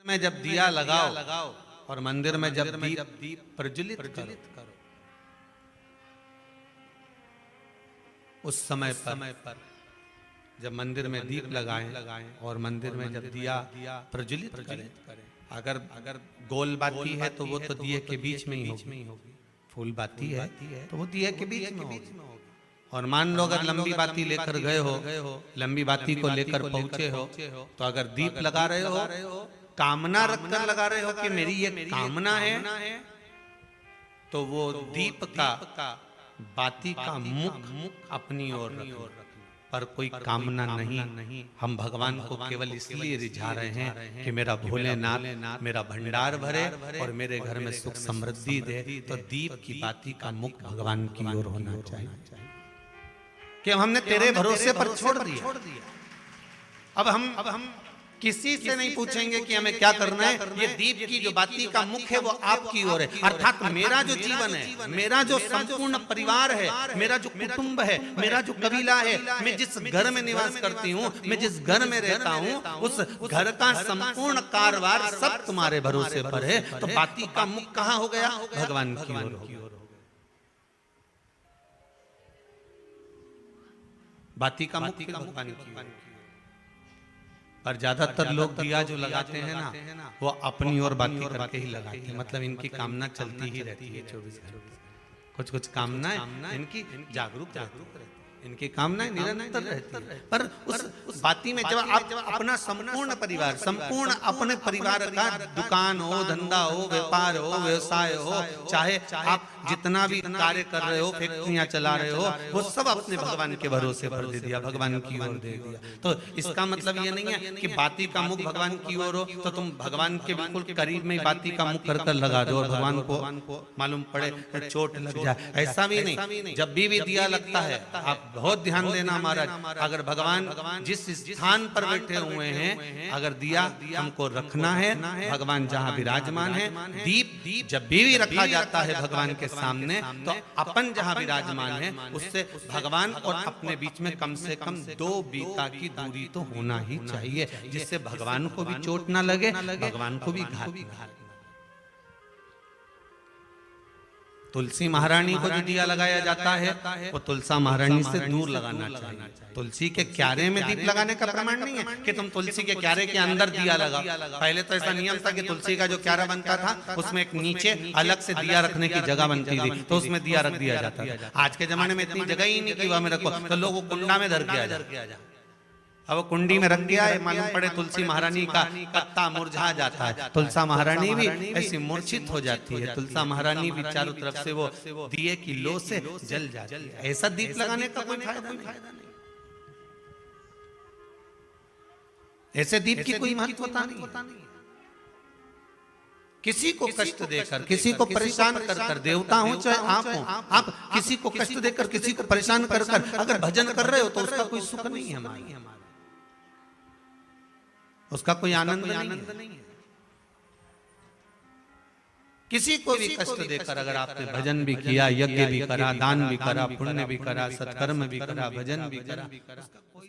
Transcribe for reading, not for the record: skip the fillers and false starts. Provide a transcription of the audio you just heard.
में जब दिया लगाओ और मंदिर में जब दीप प्रज्वलित करो, उस समय पर जब मंदिर में दीप लगाएं और मंदिर में जब दिया प्रज्वलित करें, अगर गोल बाती है तो वो तो दिए के बीच में ही होगी, फूल बाती है तो वो दिए के बीच में होगी। और मान लो अगर लंबी बाती लेकर गए हो, लंबी बाती को लेकर पहुंचे हो, तो अगर दीप लगा रहे हो, कामना रखकर लगा रहे हो कि मेरी ये कामना है, तो वो दीप का बाती का मुख अपनी ओर रखो, पर कोई कामना नहीं। हम भगवान को केवल इसलिए रिझा रहे हैं कि मेरा भोलेनाथ मेरा भंडार भरे और मेरे घर में सुख समृद्धि दे। तो दीप की बाती का मुख भगवान की ओर होना चाहिए कि हमने तेरे भरोसे पर छोड़ दिया। अब हम किसी से नहीं पूछेंगे कि हमें क्या करना है, ये दीप की जो बाती का मुख है वो आपकी ओर है। अर्थात मेरा जो जीवन है, मेरा जो संपूर्ण परिवार है, मेरा जो कुटुंब है, मेरा जो कबीला है, मैं जिस घर में निवास करती हूँ, मैं जिस घर में रहता हूँ, उस घर का संपूर्ण कारभार सब तुम्हारे भरोसे पर है। तो बाती का मुख कहाँ हो गया? भगवान की ओर हो गया। बाती का मुख भगवान की ओर। पर ज्यादातर लोग दिया जो लगाते हैं ना, वो अपनी ओर बाती करके ही लगाते हैं। मतलब इनकी कामना चलती ही रहती है 24 घंटे। कुछ कामनाएं इनकी जागरूक रहती है, इनकी कामनाएं निरंतर रहती है। पर उस बाती में जब आप अपना संपूर्ण परिवार, संपूर्ण अपने परिवार का दुकान हो, धंधा हो, व्यापार हो, व्यवसाय हो, चाहे आप जितना भी कार्य कर रहे हो, फैक्ट्रियां चला रहे हो, वो सब अपने भगवान के भरोसे पर दे दिया, भगवान की ओर दे दिया। तो इसका मतलब ये नहीं है कि बाती का मुख भगवान की ओर हो तो तुम भगवान के बिल्कुल करीब में बाती का मुख कर लगा दो और भगवान को मालूम पड़े चोट लग जाए, ऐसा भी नहीं। जब भी दिया लगता है, आप बहुत ध्यान देना महाराज, अगर भगवान जिस स्थान पर बैठे हुए हैं, अगर दिया हमको रखना है, भगवान जहां विराजमान है, दीप जब भी रखा जाता है भगवान के सामने, तो अपन जहां विराजमान है उससे भगवान और अपने बीच में कम से कम 2 बीता की दूरी तो होना ही चाहिए, जिससे भगवान को भी चोट ना लगे, भगवान को भी घात। तुलसी महारानी को जो दिया लगाया जाता है वो तुलसा महारानी से दूर लगाना चाहिए। तुलसी के क्यारे में दीप लगाने का प्रमाण नहीं है कि तुम तुलसी के क्यारे के अंदर दिया लगा। पहले तो ऐसा नियम था कि तुलसी का जो क्यारा बनता था उसमें एक नीचे अलग से दिया रखने की जगह बनती थी, तो उसमें दिया रख दिया जाता था। आज के जमाने में इतनी जगह ही नहीं कि वह में रखो, तो लोग कुंडा में धर गया। अब वो कुंडी में रख दिया है, मालूम पड़े तुलसी महारानी का पत्ता मुरझा जाता है, तुलसा महारानी भी ऐसी मूर्छित हो जाती है, तुलसा महारानी भी चारों तरफ से वो दिए की लो से जल जाती है। ऐसा दीप लगाने का कोई फायदा नहीं, ऐसे दीप की कोई महत्वता नहीं। किसी को कष्ट देकर, किसी को परेशान कर, देवता हो चाहे आप हो, आप किसी को कष्ट देकर, किसी को परेशान कर अगर भजन कर रहे हो तो उसका कोई सुख नहीं है, उसका कोई आनंद नहीं है। किसी को भी कष्ट देकर अगर आपने भजन भी किया, यज्ञ भी करा, दान भी करा, पुण्य भी करा, सत्कर्म भी करा, भजन भी करा, उसका कोई